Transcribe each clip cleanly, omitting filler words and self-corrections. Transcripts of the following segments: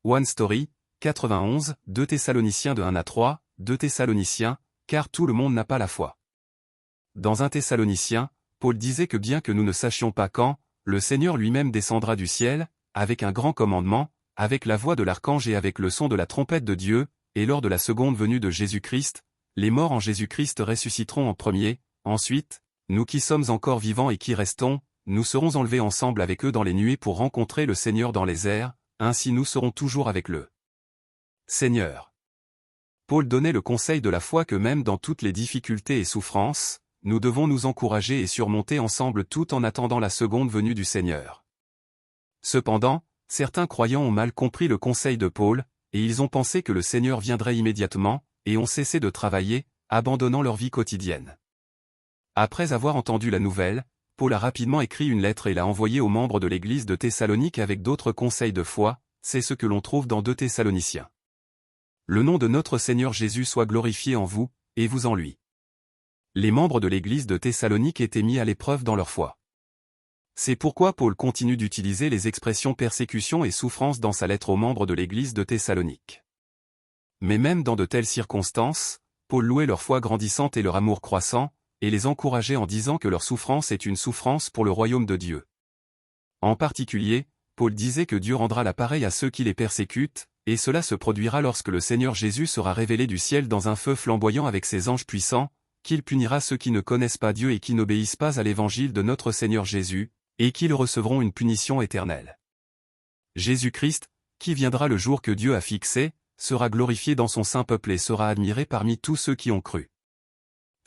One Story, 91, 2 Thessaloniciens de 1 à 3, 2 Thessaloniciens, car tout le monde n'a pas la foi. Dans 1 Thessaloniciens, Paul disait que bien que nous ne sachions pas quand, le Seigneur lui-même descendra du ciel, avec un grand commandement, avec la voix de l'archange et avec le son de la trompette de Dieu, et lors de la seconde venue de Jésus-Christ, les morts en Jésus-Christ ressusciteront en premier, ensuite, nous qui sommes encore vivants et qui restons, nous serons enlevés ensemble avec eux dans les nuées pour rencontrer le Seigneur dans les airs, ainsi nous serons toujours avec le Seigneur. Paul donnait le conseil de la foi que même dans toutes les difficultés et souffrances, nous devons nous encourager et surmonter ensemble tout en attendant la seconde venue du Seigneur. Cependant, certains croyants ont mal compris le conseil de Paul, et ils ont pensé que le Seigneur viendrait immédiatement, et ont cessé de travailler, abandonnant leur vie quotidienne. Après avoir entendu la nouvelle, Paul a rapidement écrit une lettre et l'a envoyée aux membres de l'église de Thessalonique avec d'autres conseils de foi, c'est ce que l'on trouve dans 2 Thessaloniciens. Le nom de notre Seigneur Jésus soit glorifié en vous, et vous en lui. Les membres de l'église de Thessalonique étaient mis à l'épreuve dans leur foi. C'est pourquoi Paul continue d'utiliser les expressions persécution et souffrance dans sa lettre aux membres de l'église de Thessalonique. Mais même dans de telles circonstances, Paul louait leur foi grandissante et leur amour croissant, et les encourageait en disant que leur souffrance est une souffrance pour le royaume de Dieu. En particulier, Paul disait que Dieu rendra la pareille à ceux qui les persécutent, et cela se produira lorsque le Seigneur Jésus sera révélé du ciel dans un feu flamboyant avec ses anges puissants, qu'il punira ceux qui ne connaissent pas Dieu et qui n'obéissent pas à l'évangile de notre Seigneur Jésus, et qu'ils recevront une punition éternelle. Jésus-Christ, qui viendra le jour que Dieu a fixé, sera glorifié dans son saint peuple et sera admiré parmi tous ceux qui ont cru.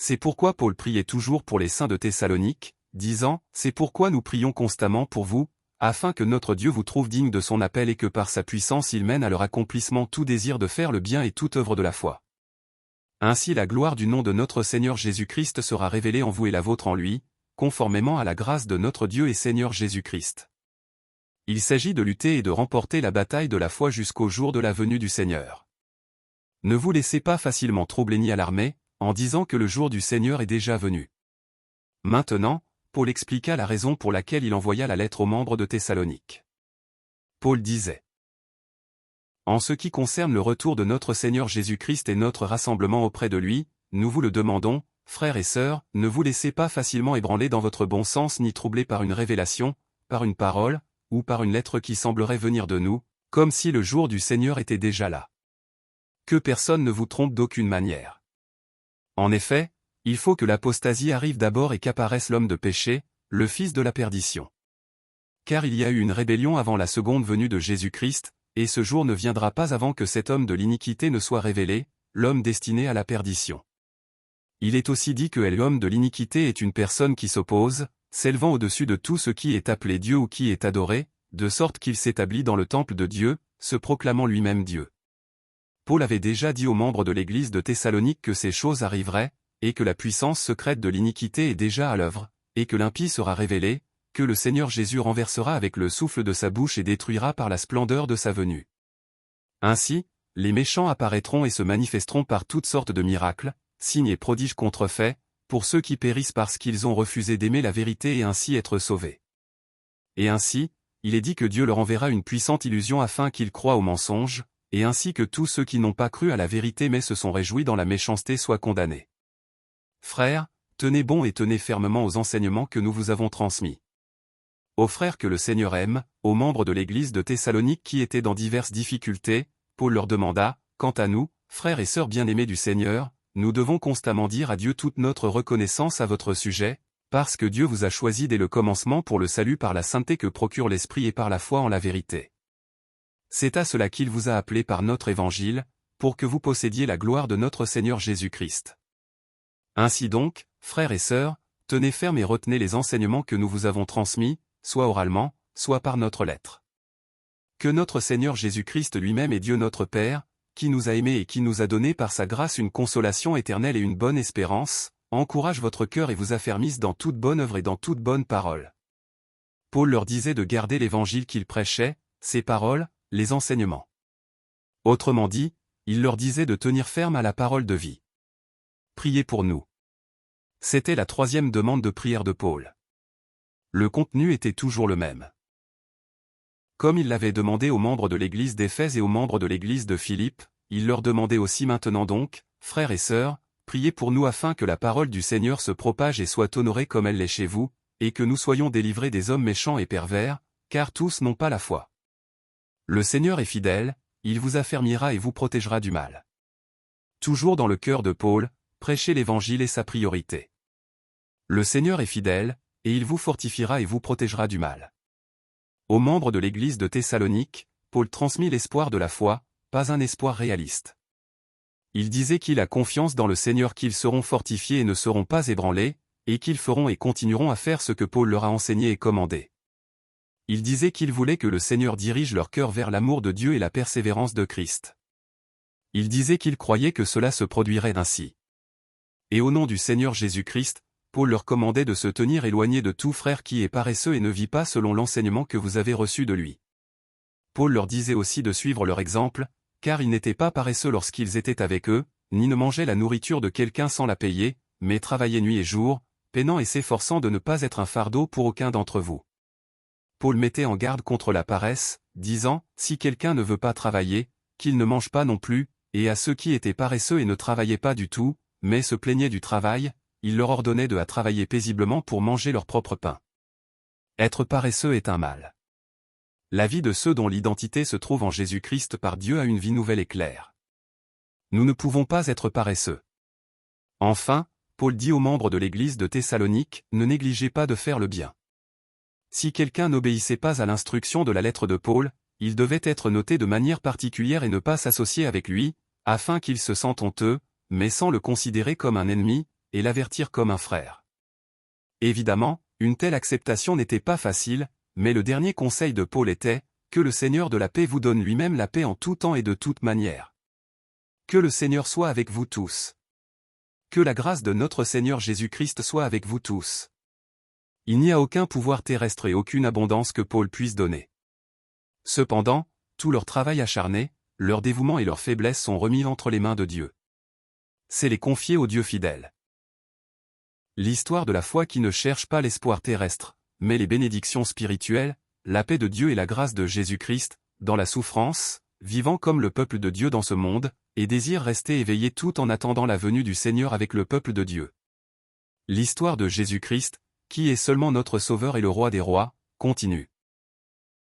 C'est pourquoi Paul priait toujours pour les saints de Thessalonique, disant, « C'est pourquoi nous prions constamment pour vous, afin que notre Dieu vous trouve digne de son appel et que par sa puissance il mène à leur accomplissement tout désir de faire le bien et toute œuvre de la foi. Ainsi la gloire du nom de notre Seigneur Jésus-Christ sera révélée en vous et la vôtre en lui, conformément à la grâce de notre Dieu et Seigneur Jésus-Christ. » Il s'agit de lutter et de remporter la bataille de la foi jusqu'au jour de la venue du Seigneur. Ne vous laissez pas facilement troubler ni alarmer, en disant que le jour du Seigneur est déjà venu. Maintenant, Paul expliqua la raison pour laquelle il envoya la lettre aux membres de Thessalonique. Paul disait: En ce qui concerne le retour de notre Seigneur Jésus-Christ et notre rassemblement auprès de lui, nous vous le demandons, frères et sœurs, ne vous laissez pas facilement ébranler dans votre bon sens ni troubler par une révélation, par une parole, ou par une lettre qui semblerait venir de nous, comme si le jour du Seigneur était déjà là. Que personne ne vous trompe d'aucune manière. En effet, il faut que l'apostasie arrive d'abord et qu'apparaisse l'homme de péché, le fils de la perdition. Car il y a eu une rébellion avant la seconde venue de Jésus-Christ, et ce jour ne viendra pas avant que cet homme de l'iniquité ne soit révélé, l'homme destiné à la perdition. Il est aussi dit que l'homme de l'iniquité est une personne qui s'oppose, s'élevant au-dessus de tout ce qui est appelé Dieu ou qui est adoré, de sorte qu'il s'établit dans le temple de Dieu, se proclamant lui-même Dieu. Paul avait déjà dit aux membres de l'église de Thessalonique que ces choses arriveraient, et que la puissance secrète de l'iniquité est déjà à l'œuvre, et que l'impie sera révélé, que le Seigneur Jésus renversera avec le souffle de sa bouche et détruira par la splendeur de sa venue. Ainsi, les méchants apparaîtront et se manifesteront par toutes sortes de miracles, signes et prodiges contrefaits, pour ceux qui périssent parce qu'ils ont refusé d'aimer la vérité et ainsi être sauvés. Et ainsi, il est dit que Dieu leur enverra une puissante illusion afin qu'ils croient au mensonge, et ainsi que tous ceux qui n'ont pas cru à la vérité mais se sont réjouis dans la méchanceté soient condamnés. Frères, tenez bon et tenez fermement aux enseignements que nous vous avons transmis. Aux frères que le Seigneur aime, aux membres de l'église de Thessalonique qui étaient dans diverses difficultés, Paul leur demanda, « Quant à nous, frères et sœurs bien-aimés du Seigneur, nous devons constamment dire à Dieu toute notre reconnaissance à votre sujet, parce que Dieu vous a choisi dès le commencement pour le salut par la sainteté que procure l'Esprit et par la foi en la vérité. C'est à cela qu'il vous a appelé par notre évangile, pour que vous possédiez la gloire de notre Seigneur Jésus-Christ. Ainsi donc, frères et sœurs, tenez ferme et retenez les enseignements que nous vous avons transmis, soit oralement, soit par notre lettre. Que notre Seigneur Jésus-Christ lui-même et Dieu notre Père, qui nous a aimés et qui nous a donné par sa grâce une consolation éternelle et une bonne espérance, encourage votre cœur et vous affermisse dans toute bonne œuvre et dans toute bonne parole. Paul leur disait de garder l'évangile qu'il prêchait, ses paroles, les enseignements. Autrement dit, il leur disait de tenir ferme à la parole de vie. Priez pour nous. C'était la troisième demande de prière de Paul. Le contenu était toujours le même. Comme il l'avait demandé aux membres de l'église d'Éphèse et aux membres de l'église de Philippe, il leur demandait aussi maintenant donc, frères et sœurs, priez pour nous afin que la parole du Seigneur se propage et soit honorée comme elle l'est chez vous, et que nous soyons délivrés des hommes méchants et pervers, car tous n'ont pas la foi. Le Seigneur est fidèle, il vous affermira et vous protégera du mal. Toujours dans le cœur de Paul, prêcher l'Évangile est sa priorité. Le Seigneur est fidèle, et il vous fortifiera et vous protégera du mal. Aux membres de l'église de Thessalonique, Paul transmit l'espoir de la foi, pas un espoir réaliste. Il disait qu'il a confiance dans le Seigneur qu'ils seront fortifiés et ne seront pas ébranlés, et qu'ils feront et continueront à faire ce que Paul leur a enseigné et commandé. Il disait qu'il voulait que le Seigneur dirige leur cœur vers l'amour de Dieu et la persévérance de Christ. Il disait qu'il croyait que cela se produirait ainsi. Et au nom du Seigneur Jésus-Christ, Paul leur commandait de se tenir éloignés de tout frère qui est paresseux et ne vit pas selon l'enseignement que vous avez reçu de lui. Paul leur disait aussi de suivre leur exemple, car ils n'étaient pas paresseux lorsqu'ils étaient avec eux, ni ne mangeaient la nourriture de quelqu'un sans la payer, mais travaillaient nuit et jour, peinant et s'efforçant de ne pas être un fardeau pour aucun d'entre vous. Paul mettait en garde contre la paresse, disant, si quelqu'un ne veut pas travailler, qu'il ne mange pas non plus, et à ceux qui étaient paresseux et ne travaillaient pas du tout, mais se plaignaient du travail, il leur ordonnait de travailler paisiblement pour manger leur propre pain. Être paresseux est un mal. La vie de ceux dont l'identité se trouve en Jésus-Christ par Dieu a une vie nouvelle et claire. Nous ne pouvons pas être paresseux. Enfin, Paul dit aux membres de l'église de Thessalonique, ne négligez pas de faire le bien. Si quelqu'un n'obéissait pas à l'instruction de la lettre de Paul, il devait être noté de manière particulière et ne pas s'associer avec lui, afin qu'il se sente honteux, mais sans le considérer comme un ennemi, et l'avertir comme un frère. Évidemment, une telle acceptation n'était pas facile, mais le dernier conseil de Paul était, que le Seigneur de la paix vous donne lui-même la paix en tout temps et de toute manière. Que le Seigneur soit avec vous tous. Que la grâce de notre Seigneur Jésus-Christ soit avec vous tous. Il n'y a aucun pouvoir terrestre et aucune abondance que Paul puisse donner. Cependant, tout leur travail acharné, leur dévouement et leur faiblesse sont remis entre les mains de Dieu. C'est les confier au Dieu fidèle. L'histoire de la foi qui ne cherche pas l'espoir terrestre, mais les bénédictions spirituelles, la paix de Dieu et la grâce de Jésus-Christ, dans la souffrance, vivant comme le peuple de Dieu dans ce monde, et désire rester éveillé tout en attendant la venue du Seigneur avec le peuple de Dieu. L'histoire de Jésus-Christ, qui est seulement notre Sauveur et le Roi des rois, continue.